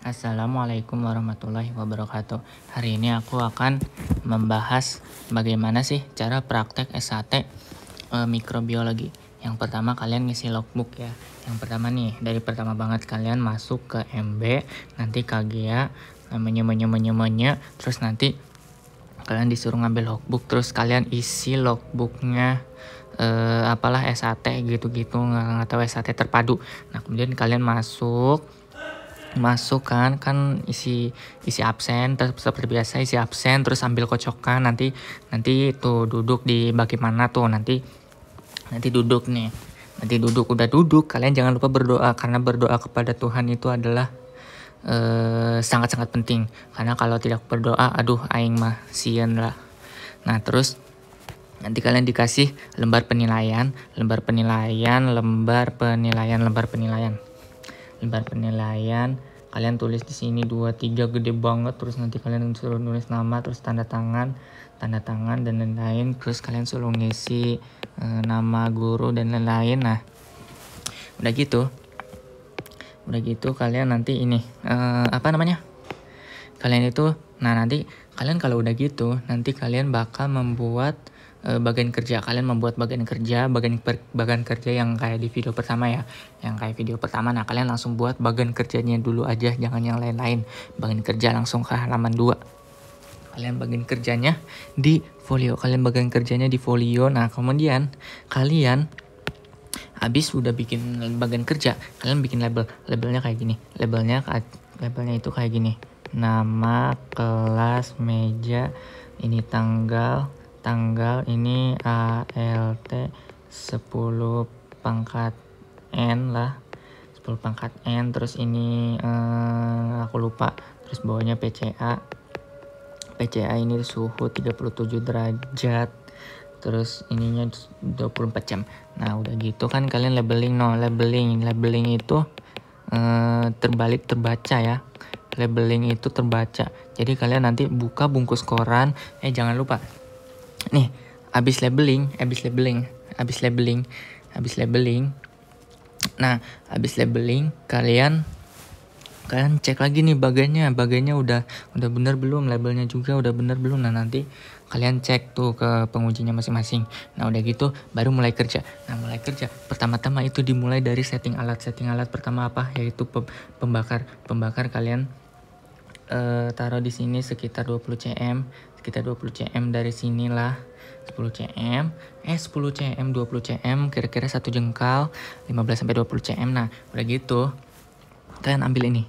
Assalamualaikum warahmatullahi wabarakatuh. Hari ini aku akan membahas bagaimana sih cara praktek S1 mikrobiologi. Yang pertama kalian ngisi logbook ya. Yang pertama nih, dari pertama banget kalian masuk ke MB, nanti KGA, namanya, terus nanti kalian disuruh ngambil logbook, terus kalian isi logbooknya apalah S1 gitu-gitu, nggak tahu S1 terpadu. Nah kemudian kalian masuk kan isi absen seperti biasa, isi absen terus ambil kocokan, nanti itu duduk di bagaimana tuh, nanti duduk nih, udah duduk kalian jangan lupa berdoa, karena berdoa kepada Tuhan itu adalah sangat-sangat penting, karena kalau tidak berdoa aduh aing mah sieun lah. Nah terus nanti kalian dikasih lembar penilaian, kalian tulis di sini 2 3 gede banget, terus nanti kalian suruh nulis nama, terus tanda tangan dan lain-lain, terus kalian suruh ngisi nama guru dan lain-lain. Nah udah gitu kalian nanti ini kalian itu, nah nanti kalian kalau udah gitu nanti kalian bakal membuat bagian kerja. Kalian membuat bagian kerja yang kayak di video pertama ya, nah kalian langsung buat bagian kerjanya dulu aja, jangan yang lain-lain. Bagian kerja langsung ke halaman 2, kalian bagian kerjanya di folio. Nah kemudian kalian habis udah bikin bagian kerja, kalian bikin labelnya kayak gini. Labelnya itu kayak gini: nama, kelas, meja, ini tanggal ini ALT 10 pangkat N lah, 10 pangkat N, terus ini aku lupa, terus bawahnya PCA ini suhu 37 derajat, terus ininya 24 jam. Nah udah gitu kan kalian labeling itu terbalik terbaca ya, labeling itu terbaca. Jadi kalian nanti buka bungkus koran, jangan lupa nih, habis labeling. Nah habis labeling kalian cek lagi nih bagannya udah bener belum, labelnya juga udah bener belum. Nah nanti kalian cek tuh ke pengujinya masing-masing. Nah udah gitu baru mulai kerja. Pertama-tama itu dimulai dari setting alat pertama apa, yaitu pembakar. Kalian taruh di sini sekitar 20 cm dari sinilah, 10 cm 20 cm, kira-kira 1 jengkal, 15-20 cm. Nah udah gitu kalian ambil ini,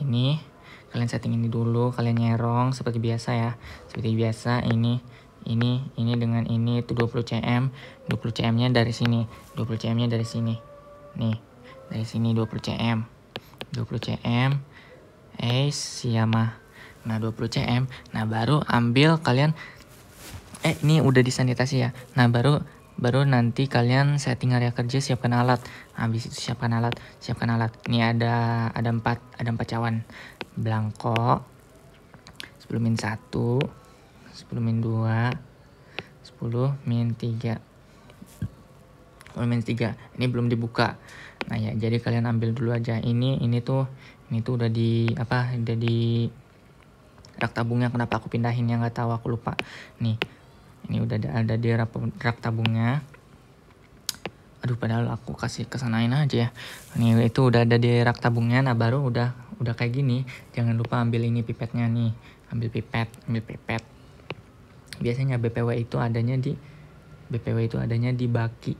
ini kalian setting ini dulu, kalian nyerong seperti biasa ya, ini dengan ini itu 20 cm nya dari sini, nih dari sini 20 cm siapa. Nah 20 cm, nah baru ambil kalian ini udah disanitasi ya. Nah baru nanti kalian setting area kerja, siapkan alat. Habis itu siapkan alat. Ini ada 4 cawan. Blanko 10 min 1, 10 min 2, 10 min 3. Ini belum dibuka. Nah ya, jadi kalian ambil dulu aja. Ini tuh udah di rak tabungnya. Kenapa aku pindahin ya nggak tahu, aku lupa. Nih, ini udah ada di rak tabungnya. Aduh, padahal aku kasih kesanain aja ya. Nih itu udah ada di rak tabungnya. Nah baru udah kayak gini. Jangan lupa ambil ini pipetnya nih. Ambil pipet. Biasanya BPW itu adanya di baki.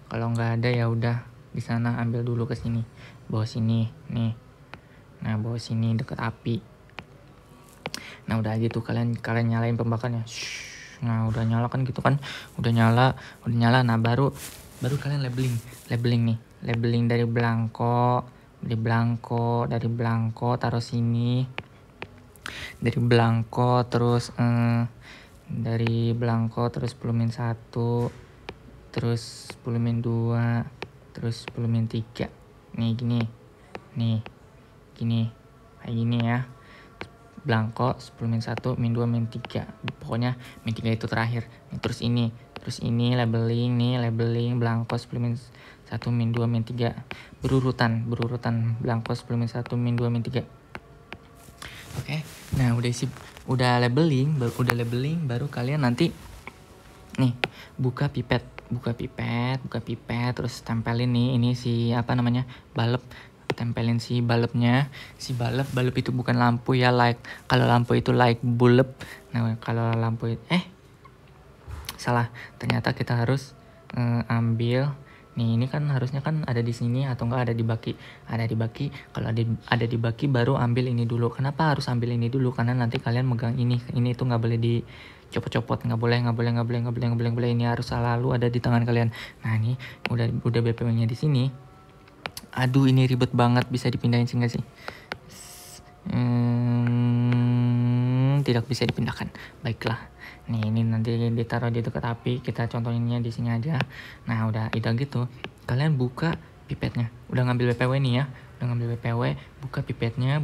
Kalau nggak ada ya udah di sana, ambil dulu ke sini, bawa sini nih. Nah bawa sini deket api. Nah udah gitu kalian nyalain pembakarnya. Nah udah nyala kan gitu kan, udah nyala. Nah baru kalian labeling nih, dari belangko taruh sini, dari belangko terus 10 min 1, terus 10 min 2, terus 10 min 3. Nih gini kayak gini ya. Blanko 10 min 1, min 2, min 3. Pokoknya min 3 itu terakhir. Terus ini Terus ini labeling nih, labeling blanko 10 min 1 min 2 min 3 berurutan blanko 10 min 1 min 2 min 3. Oke. Nah, udah labeling baru kalian nanti nih buka pipet terus tempelin nih ini si balep, tempelin si balepnya. Balep itu bukan lampu ya, like kalau lampu itu like bulb. Nah, kalau lampu salah, ternyata kita harus ambil nih, ini kan harusnya kan ada di sini atau enggak ada di baki. Kalau ada di baki baru ambil ini dulu. Kenapa harus ambil ini dulu? Karena nanti kalian megang ini itu nggak boleh dicopot-copot, nggak boleh. Ini harus selalu ada di tangan kalian. Nah, ini udah BPW-nya di sini. Aduh, ini ribet banget, bisa dipindahin sih nggak sih? Tidak bisa dipindahkan. Baiklah. Nih, ini nanti ditaruh di dekat api. Kita contohinnya di sini aja. Nah, udah gitu. Kalian buka pipetnya. Udah ngambil BPW nih ya. Buka pipetnya,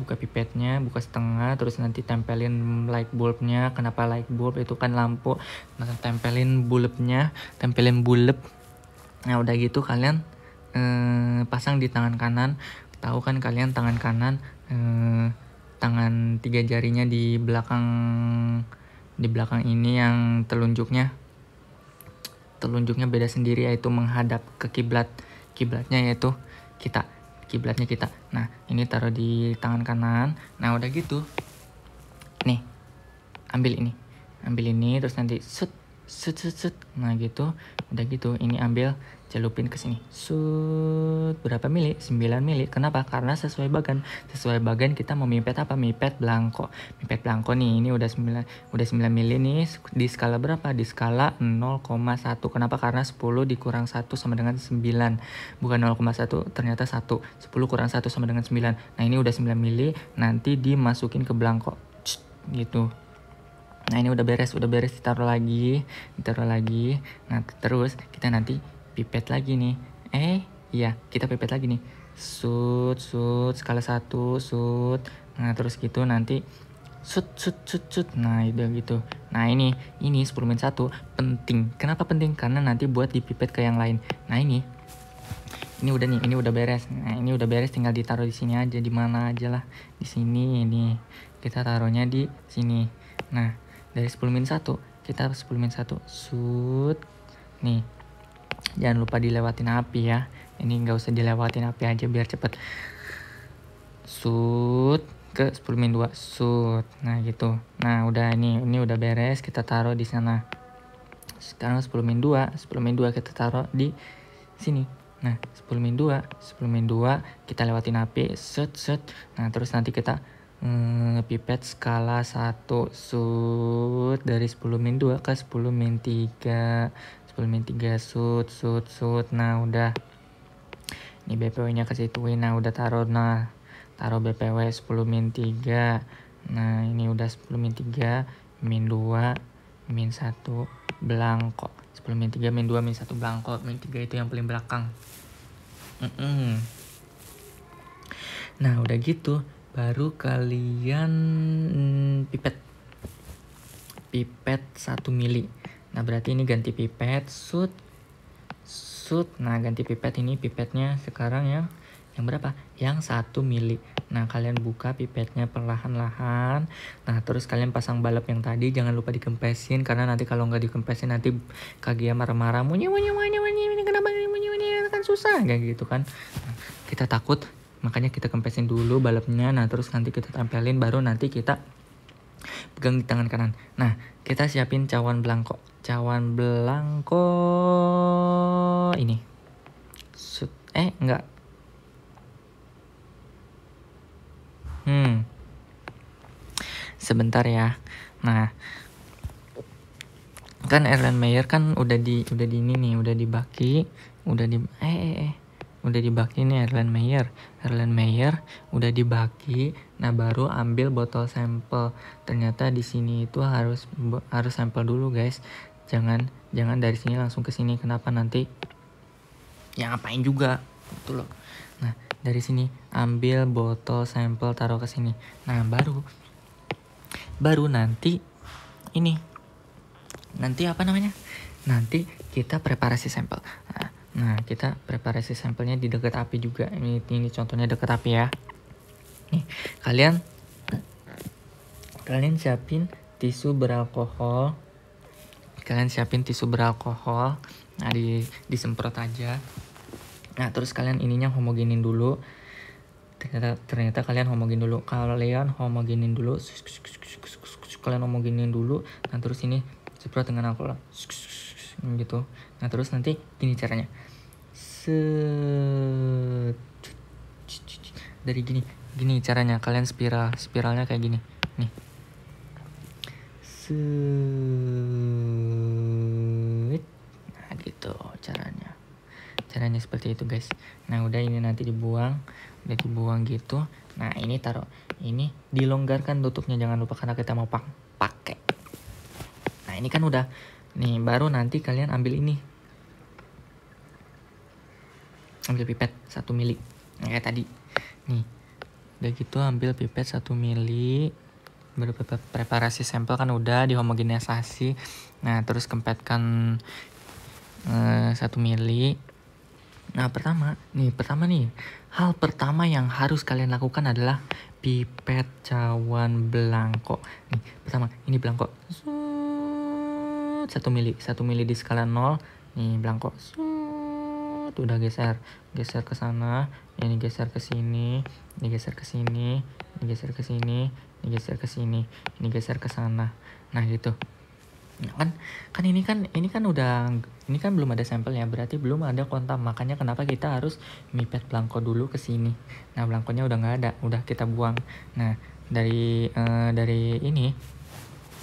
buka setengah, terus nanti tempelin light bulbnya. Kenapa light bulb? Itu kan lampu. Nah, tempelin bulb. Nah, udah gitu kalian pasang di tangan kanan. Tahu kan kalian tangan kanan, tangan 3 jarinya di belakang ini yang telunjuknya beda sendiri, yaitu menghadap ke kiblatnya yaitu kiblatnya kita. Nah, ini taruh di tangan kanan. Nah, udah gitu nih, ambil ini terus nanti set. Nah, gitu. Udah gitu ini ambil, celupin ke sini. Berapa mili? 9 mili. Kenapa? Karena sesuai bagan kita mau mipet apa? Mipet blanko nih. Ini udah 9 mili nih. Di skala berapa? Di skala 0,1. Kenapa? Karena 10 dikurang 1 sama dengan 9. Bukan 0,1, ternyata 1. 10 kurang 1 sama dengan 9. Nah, ini udah 9 mili. Nanti dimasukin ke blanko. Gitu. Nah, ini udah beres ditaruh lagi. Nah, terus kita nanti pipet lagi nih. Kita pipet lagi nih. Skala 1, Nah, terus gitu nanti Nah, udah gitu. Nah, ini 10 min 1 penting. Kenapa penting? Karena nanti buat dipipet ke yang lain. Nah, ini udah nih, ini udah beres. Nah, ini udah beres, tinggal ditaruh di sini aja, di mana aja lah. Di sini ini. Kita taruhnya di sini. Nah, dari 10 min 1 kita 10 min 1 nih, jangan lupa dilewatin api ya. Ini nggak usah dilewatin api aja biar cepet. Ke 10 min 2 nah gitu. Nah, udah ini udah beres, kita taruh di sana. Sekarang 10 min 2 kita taruh di sini. Nah, 10 min 2 kita lewatin api, nah terus nanti kita pipet skala 1 dari 10 min 2 ke 10 min 3 nah udah, ini BPW nya ke situin. Nah, udah taruh BPW 10 min 3. Nah, ini udah 10 min 3 min 2 min 1 blanko. 10 min 3 min 2 min 1 blanko. Min 3 itu yang paling belakang. Nah, udah gitu baru kalian pipet 1 mili. Nah, berarti ini ganti pipet nah, ganti pipet. Ini pipetnya sekarang yang berapa? Yang 1 mili. Nah, kalian buka pipetnya perlahan-lahan. Nah, terus kalian pasang balap yang tadi, jangan lupa dikempesin, karena nanti kalau nggak dikempesin nanti Kaguya marah-marah, kenapa kan susah kayak gitu kan. Nah, kita takut, makanya kita kempesin dulu balapnya. Nah, terus nanti kita tempelin, baru nanti kita pegang di tangan kanan. Nah, kita siapin cawan belangko ini. Enggak. Sebentar ya. Nah, kan Erlenmeyer kan udah di ini nih, udah dibaki, udah dibaki nih Erlenmeyer udah dibaki. Nah, baru ambil botol sampel. Ternyata di sini itu harus sampel dulu, guys. Jangan dari sini langsung ke sini. Kenapa? Nanti ya ngapain juga gitu loh. Nah, dari sini ambil botol sampel, taruh ke sini. Nah, baru nanti ini. Nanti nanti kita preparasi sampel. Nah, kita preparasi sampelnya di dekat api juga. Ini contohnya dekat api ya. Nih, kalian siapin tisu beralkohol. Nah, disemprot aja. Nah, terus kalian ininya homogenin dulu. Ternyata kalian homogenin dulu. Kalian homogenin dulu. Nah, terus ini semprot dengan alkohol. Gitu. Nah, terus nanti gini caranya. Dari gini caranya. Kalian spiralnya kayak gini. Nih. Nah, gitu caranya seperti itu guys. Nah, udah ini nanti dibuang gitu. Nah, ini taruh, ini dilonggarkan tutupnya, jangan lupa karena kita mau pakai. Nah, ini kan udah nih, baru nanti kalian ambil pipet 1 mili kayak tadi nih. Udah gitu ambil pipet 1 mili, preparasi sampel kan udah dihomogenisasi. Nah, terus kempetkan 1 mili. Nah, pertama nih, hal pertama yang harus kalian lakukan adalah pipet cawan belangko. Nih, pertama ini belangko. 1 mili di skala 0. Nih, belangko. Udah geser ke sana, ini geser ke sini, ini geser ke sini, ini geser ke sini, ini geser ke sini, ini geser ke sana. Nah, gitu. Nah, kan ini kan belum ada sampel ya, berarti belum ada kontam, makanya kenapa kita harus mipet belangko dulu ke sini. Nah, belangkonya udah nggak ada, udah kita buang. Nah, dari ini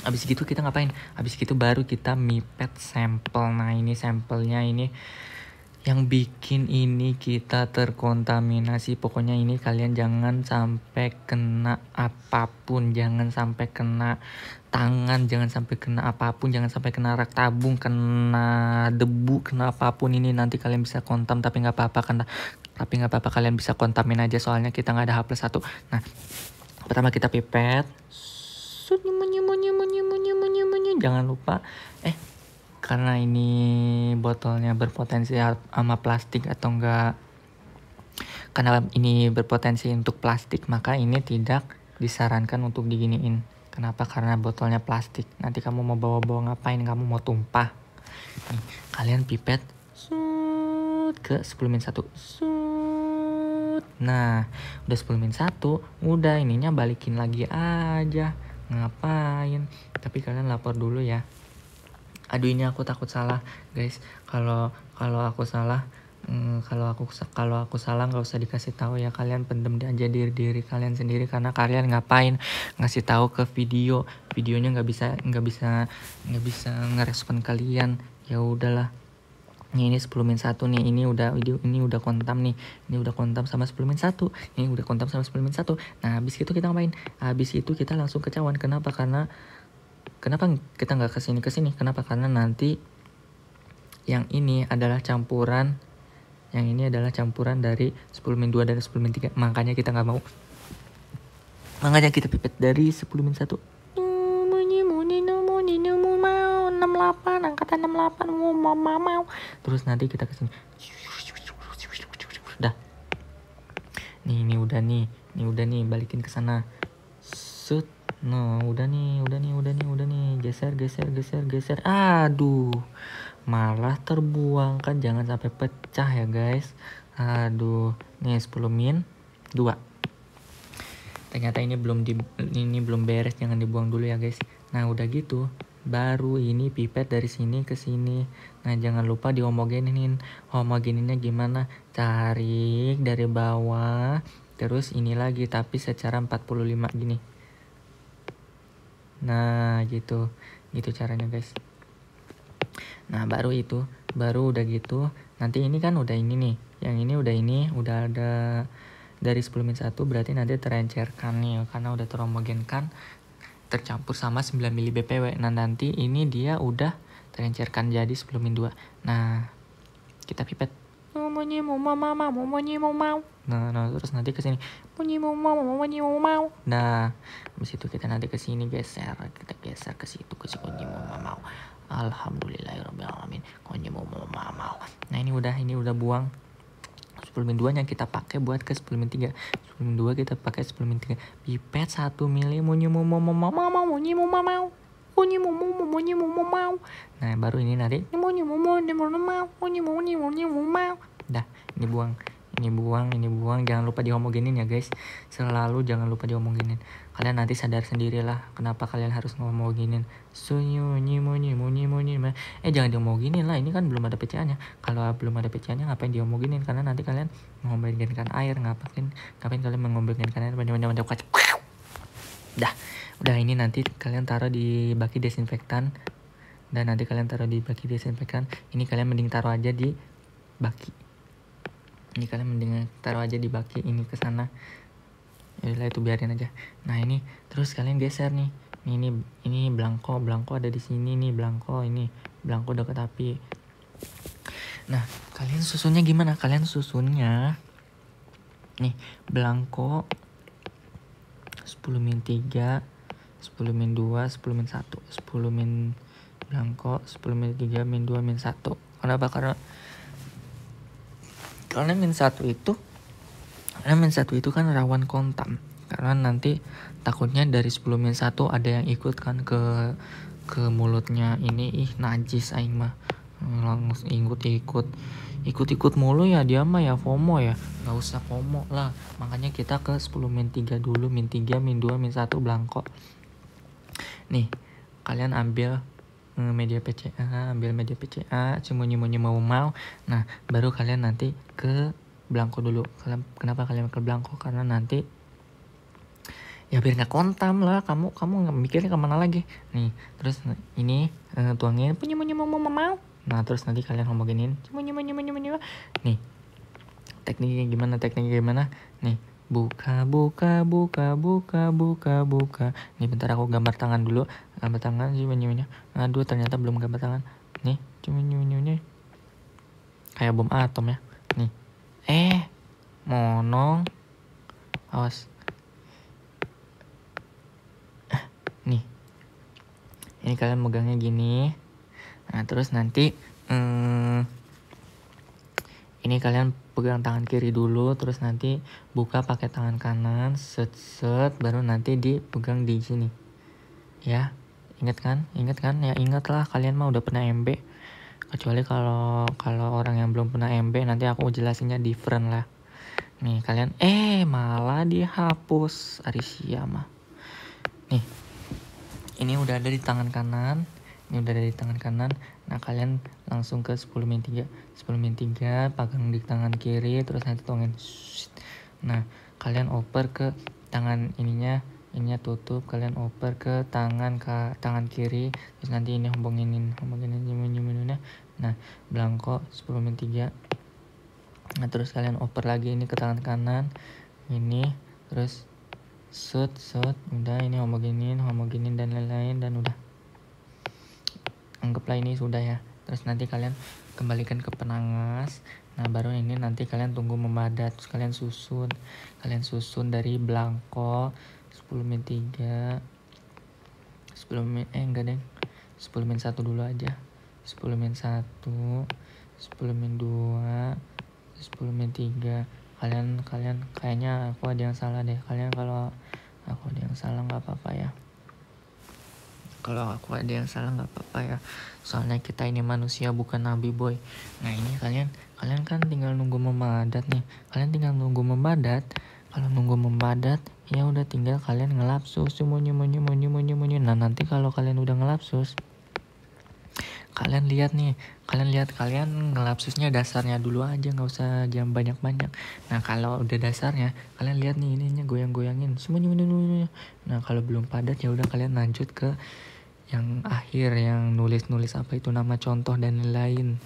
habis gitu kita ngapain? Habis gitu baru kita mipet sampel. Nah, ini sampelnya ini yang bikin ini kita terkontaminasi. Pokoknya ini kalian jangan sampai kena apapun, jangan sampai kena tangan, jangan sampai kena apapun, jangan sampai kena rak tabung, kena debu, kena apapun. Ini nanti kalian bisa kontam, tapi nggak apa-apa kalian bisa kontamin aja, soalnya kita nggak ada H+1. Nah, pertama kita pipet, jangan lupa karena ini botolnya berpotensi sama plastik atau enggak, karena ini berpotensi untuk plastik, maka ini tidak disarankan untuk diginiin. Kenapa? Karena botolnya plastik. Nanti kamu mau bawa-bawa ngapain? Kamu mau tumpah. Nih, kalian pipet ke 10-1. Nah, udah 10-1, udah ininya balikin lagi aja. Ngapain? Tapi kalian lapor dulu ya. Aduh, ini aku takut salah guys. Kalau aku salah, kalau aku salah nggak usah dikasih tahu ya, kalian pendem aja diri kalian sendiri, karena kalian ngapain ngasih tahu ke videonya nggak bisa ngerespon kalian. Ya udahlah. Ini 10-1 nih, ini udah kontam nih, ini udah kontam sama 10-1, ini udah kontam sama 10-1. Nah, habis itu kita ngapain? Habis itu kita langsung ke cawan. Kenapa kita nggak kesini? Kenapa? Karena nanti yang ini adalah campuran dari 10-2 dan 10-3, makanya kita nggak mau. Makanya kita pipet dari 10-1. 68, angkatan 68, mau. Terus nanti kita kesini. Dah. Ini udah nih, balikin ke sana. Set. No, udah nih. Geser. Aduh. Malah terbuang kan, jangan sampai pecah ya, guys. Aduh. Nih 10-2. Ternyata ini belum beres, jangan dibuang dulu ya, guys. Nah, udah gitu. Baru ini pipet dari sini ke sini. Nah, jangan lupa dihomogenin. Homogeninnya gimana? Tarik dari bawah, terus ini lagi tapi secara 45 gini. Nah, gitu caranya, guys. Nah, baru udah gitu. Nanti ini kan udah ini nih. Yang ini udah ada dari 10-1, berarti nanti terencerkan nih karena udah terhomogenkan, tercampur sama 9 mili BPW. Nah, nanti ini dia udah terencerkan jadi 10-2. Nah, kita pipet. Nah, terus nanti ke sini. Nah, habis itu kita nanti ke sini kita geser ke situ ke sini. Alhamdulillahirobbilalamin. Nah ini udah buang. Suplemen 2 nya kita pakai buat ke suplemen 3. Suplemen 2 kita pakai suplemen 3. Pipet 1 mili mau. Nah baru ini nanti dah, ini buang, jangan lupa dihomogenin ya guys, selalu jangan lupa dihomogenin. Kalian nanti sadar sendirilah kenapa kalian harus homogenin. Jangan dihomogenin lah, ini kan belum ada pecahannya. Kalau belum ada pecahannya ngapain dihomogenin, karena nanti kalian menghomogenkan air. Ngapain kalian menghomogenkan air udah ini nanti kalian taruh di baki desinfektan. Dan nanti kalian taruh di baki desinfektan. Ini kalian mending taruh aja di baki. Ini ke sana. Yaudah itu biarin aja. Nah ini terus kalian geser nih. Ini belangko ada di sini nih, belangko dekat api. Nah kalian susunnya gimana? Nih belangko 10 min 3, 10 min 2, 10 min 1, 10 min belangko, 10 min 3, min 2, min 1. Kenapa? Karena min 1 itu kan rawan kontam. Karena nanti takutnya dari 10 min 1 ada yang ikut kan ke mulutnya ini. Najis aing mah. Langsung ikut mulu ya dia mah ya, FOMO ya. Nggak usah FOMO lah. Makanya kita ke 10 min 3 dulu, min 3, min 2, min 1 belangko. Nih, kalian ambil media PCA, mau. Nah, baru kalian nanti ke belangko dulu. Kenapa kalian ke belangko? Karena nanti ya biar nggak kontam lah. Kamu mikirnya kemana lagi? Nih, terus ini tuangin mau. Nah, terus nanti kalian homogenin. Nih, tekniknya gimana? Nih, buka. Nih bentar aku gambar tangan dulu. Aduh, ternyata belum gambar tangan. Nih, kayak bom atom ya. Nih. Monong. Awas. Nih. Ini kalian megangnya gini. Nah, terus nanti ini kalian pegang tangan kiri dulu, terus nanti buka pakai tangan kanan, set, baru nanti dipegang di sini. Ya, ingat kan? Ya ingatlah, kalian mah udah pernah MB. Kecuali kalau orang yang belum pernah MB, nanti aku jelasinnya different lah. Nih kalian malah dihapus Arisia mah. Nih. Ini udah ada di tangan kanan. Nah, kalian langsung ke 10 min 3. 10 min 3 pegang di tangan kiri, terus nanti tuangin. Nah, kalian oper ke tangan ininya tutup, kalian oper ke tangan kiri, terus nanti ini homogenin. Nah, belangko 10 min 3. Nah, terus kalian oper lagi ini ke tangan kanan. Ini terus set, udah ini homogenin dan lain-lain, dan udah. Anggaplah ini sudah ya. Terus nanti kalian kembalikan ke penangas. Nah, baru ini nanti kalian tunggu memadat. Terus kalian susun dari belangko 10 min 3. 10 min 10 min 1 dulu aja. 10 min 1, 10 min 2, 10 min 3. Kalian kayaknya aku ada yang salah deh. Kalian kalau aku ada yang salah nggak apa-apa ya. Soalnya kita ini manusia, bukan nabi boy. Nah, ini kalian kan tinggal nunggu memadat nih. Kalau nunggu memadat ya udah tinggal kalian ngelap sus. Nah, nanti kalau kalian udah ngelap sus, kalian lihat kalian ngelap susnya dasarnya dulu aja, nggak usah jam banyak-banyak. Nah, kalau udah dasarnya kalian lihat nih, ininya goyang-goyangin semuanya. Nah, kalau belum padat ya udah kalian lanjut ke yang akhir, yang nulis apa itu nama contoh dan lain-lain.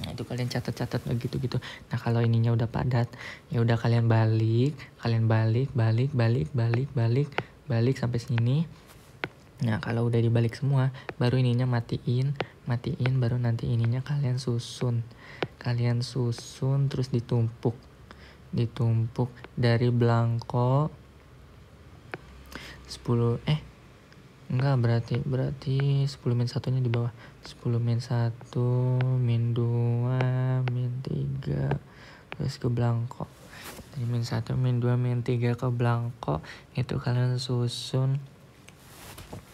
Nah, itu kalian catat gitu. Nah, kalau ininya udah padat ya udah kalian balik sampai sini. Nah, kalau udah dibalik semua, baru ininya matiin, baru nanti ininya kalian susun terus ditumpuk dari belangko 10 Enggak, berarti 10 min 1 nya di bawah. 10 min 1 min 2 min 3 terus ke belangko. Dari min 1 min 2 min 3 ke belangko itu kalian susun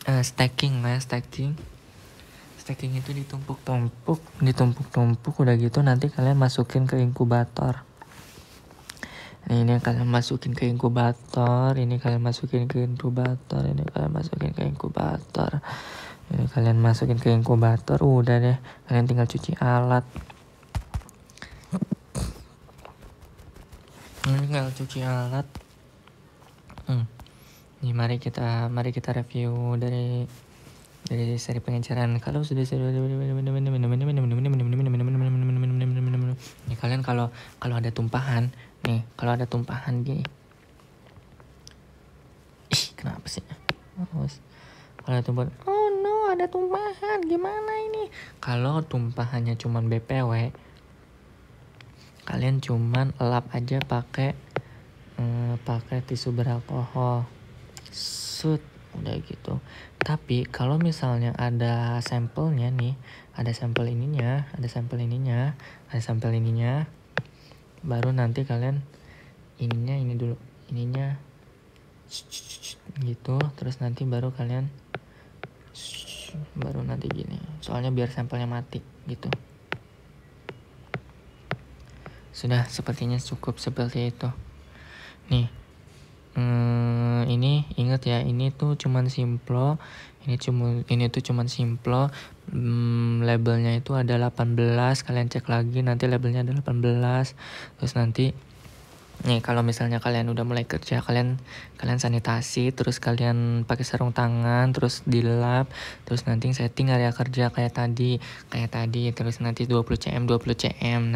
stacking lah, stacking itu ditumpuk-tumpuk udah gitu nanti kalian masukin ke inkubator. Nah, ini kalian masukin ke inkubator, ini kalian masukin ke inkubator, ini kalian masukin ke inkubator, ini kalian masukin ke inkubator. Udah deh, kalian tinggal cuci alat. Nih, mari kita review dari seri pengejaran. Kalau sudah nih, kalian kalau ada tumpahan nih, gini, kenapa sih? Kalau ada tumpahan, oh no, ada tumpahan, gimana ini? Kalau tumpahannya cuman BPW, kalian cuman lap aja pakai tisu beralkohol, udah gitu. Tapi kalau misalnya ada sampelnya nih, ada sampel ininya, baru nanti kalian ini dulu, gitu, terus nanti baru kalian nanti gini, soalnya biar sampelnya mati gitu. Sudah, sepertinya cukup seperti itu. Nih, ini ingat ya, ini tuh cuman simplo, ini tuh cuman simplo. Labelnya itu ada 18, kalian cek lagi nanti labelnya ada 18. Terus nanti nih, kalau misalnya kalian udah mulai kerja, kalian sanitasi, terus kalian pakai sarung tangan, terus dilap, terus nanti setting area kerja kayak tadi, terus nanti 20 cm.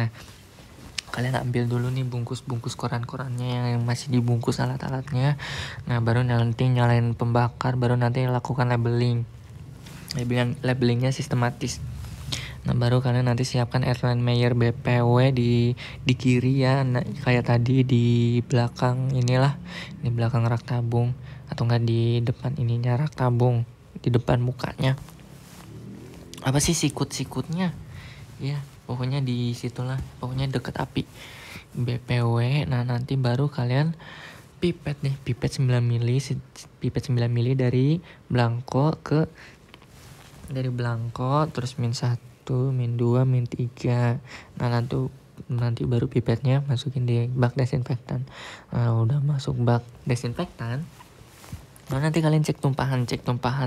Nah, kalian ambil dulu nih bungkus koran-korannya yang masih dibungkus alat-alatnya. Nah, baru nanti nyalain pembakar, baru nanti lakukan labelingnya sistematis. Nah, baru kalian nanti siapkan Erlenmeyer BPW di kiri ya, nah, kayak tadi di belakang inilah, di belakang rak tabung, atau enggak di depan ininya rak tabung, di depan mukanya. Apa sih sikutnya? Ya, pokoknya di situlah, pokoknya deket api BPW. Nah, nanti baru kalian pipet 9 mili dari belangko terus min 1 min 2 min 3. Nah, nanti baru pipetnya masukin di bak desinfektan. Nah, udah masuk bak desinfektan, nah nanti kalian cek tumpahan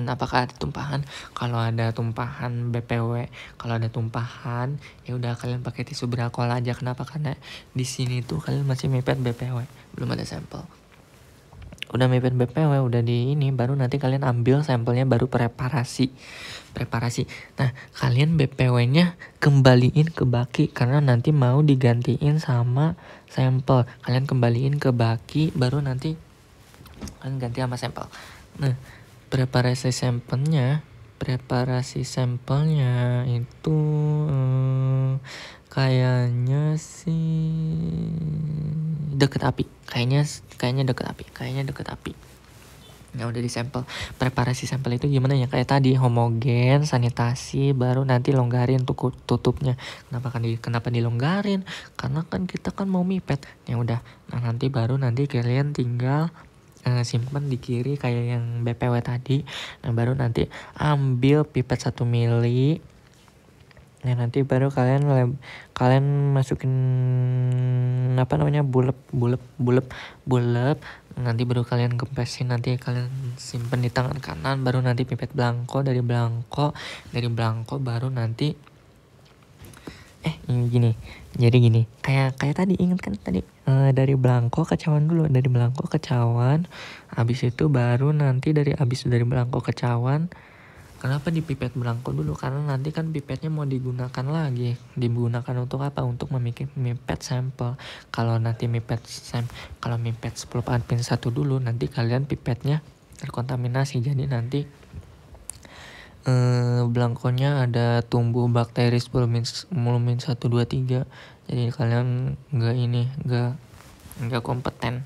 apakah ada tumpahan. Kalau ada tumpahan BPW, kalau ada tumpahan ya udah kalian pakai tisu beralkohol aja. Kenapa? Karena di sini tuh kalian masih mepet BPW, belum ada sampel. Udah mepet BPW, udah di ini, baru nanti kalian ambil sampelnya, baru preparasi. Nah, kalian BPW-nya kembaliin ke baki karena nanti mau digantiin sama sampel. Kalian kembaliin ke baki, baru nanti kalian ganti sama sampel. Nah, preparasi sampelnya itu kayaknya sih deket api. Kayaknya deket api. Ya udah di sampel. Preparasi sampel itu gimana ya? Kayak tadi, homogen, sanitasi, baru nanti longgarin tutupnya. Kenapa dilonggarin? Karena kan kita kan mau mipet. Ya udah. Nah, nanti kalian tinggal simpan di kiri kayak yang BPW tadi. Nah, baru nanti ambil pipet 1 mili. Nah, nanti baru kalian masukin bulep. Nanti baru kalian kempesin, nanti kalian simpan di tangan kanan, baru nanti pipet belangko, dari belangko baru nanti gini. Jadi gini, kayak tadi, ingat kan tadi, dari belangko ke cawan dulu, habis itu baru nanti dari belangko ke cawan. Kenapa dipipet belangko dulu? Karena nanti kan pipetnya mau digunakan lagi. Digunakan untuk apa? Untuk mipet sampel. Kalau nanti mipet 10 pin 1 dulu, nanti kalian pipetnya terkontaminasi. Jadi nanti belangkonya ada tumbuh bakteri 10 min 1, 2, 3. Jadi kalian enggak kompeten.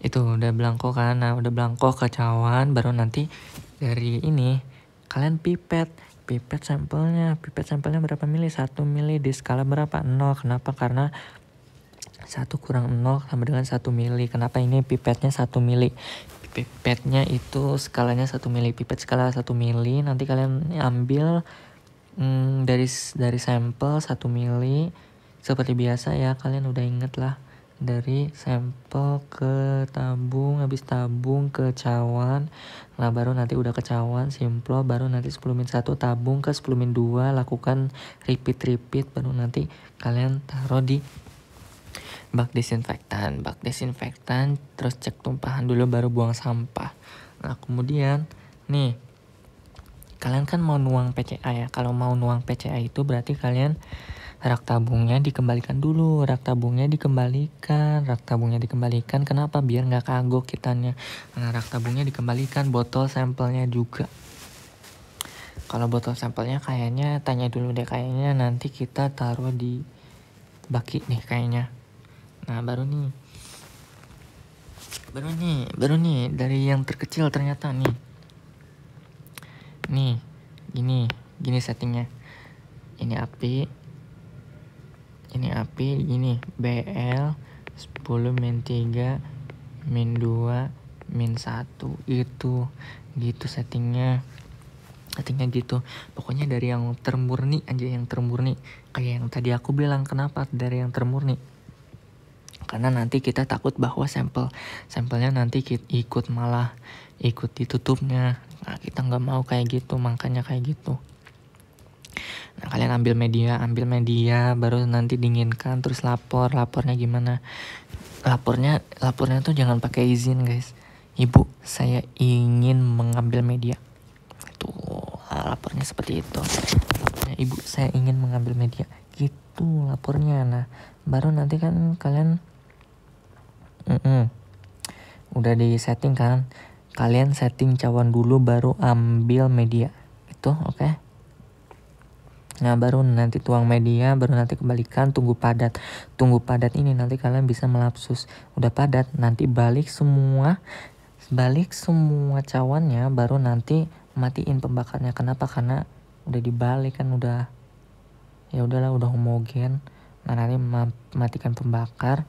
Itu udah blanko kan. Nah udah blanko kacauan, baru nanti dari ini kalian pipet sampelnya berapa mili, 1 mili di skala berapa, 0. Kenapa? Karena 1 kurang 0 sama dengan 1 mili. Kenapa ini pipetnya 1 mili? Pipetnya itu skalanya 1 mili, pipet skala 1 mili. Nanti kalian ambil dari sampel 1 mili. Seperti biasa ya, kalian udah inget lah. Dari sampel ke tabung, habis tabung ke cawan. Nah baru nanti udah ke cawan, simple, baru nanti 10-1 tabung ke 10-2, lakukan repeat, baru nanti kalian taruh di bak desinfektan, terus cek tumpahan dulu baru buang sampah. Nah kemudian nih, kalian kan mau nuang PCA ya. Kalau mau nuang PCA itu berarti kalian rak tabungnya dikembalikan dulu. Rak tabungnya dikembalikan. Kenapa? Biar nggak kagok kitanya. Nah rak tabungnya dikembalikan, botol sampelnya juga. Kalau botol sampelnya kayaknya tanya dulu deh, kayaknya nanti kita taruh di baki nih kayaknya. Nah baru nih dari yang terkecil ternyata nih gini settingnya. Ini api, gini BL 10-3 -2 -1 itu gitu settingnya gitu. Pokoknya dari yang termurni aja, yang termurni kayak yang tadi aku bilang. Kenapa dari yang termurni? Karena nanti kita takut bahwa sampelnya nanti ikut ditutupnya. Nah kita nggak mau kayak gitu, makanya kayak gitu. Nah kalian ambil media baru nanti dinginkan, terus lapornya gimana? Lapornya tuh jangan pakai izin guys. Ibu, saya ingin mengambil media. Tuh lapornya seperti itu. Ibu, saya ingin mengambil media. Gitu lapornya. Nah baru nanti kan kalian udah di setting kan, kalian setting cawan dulu baru ambil media itu, oke? Nah baru nanti tuang media, baru nanti kembalikan, tunggu padat ini nanti kalian bisa melapsus. Udah padat nanti balik semua cawannya, baru nanti matiin pembakarnya. Kenapa? Karena udah dibalik kan, udah homogen. Nah nanti matikan pembakar,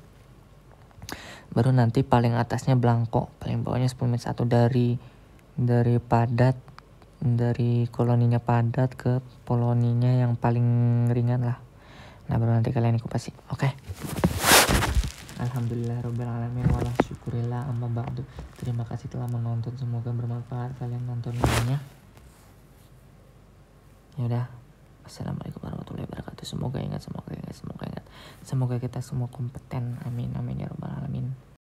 baru nanti paling atasnya blanko, paling bawahnya 10-1 dari padat, dari koloninya padat ke koloninya yang paling ringan lah. Nah baru nanti kalian ikupasi. Oke. Alhamdulillahirobbilalamin walah syukurillah amma ba'du. Terima kasih telah menonton, semoga bermanfaat kalian nonton videonya. Ya udah, assalamualaikum warahmatullahi wabarakatuh. Semoga ingat, semoga kita semua kompeten. Amin.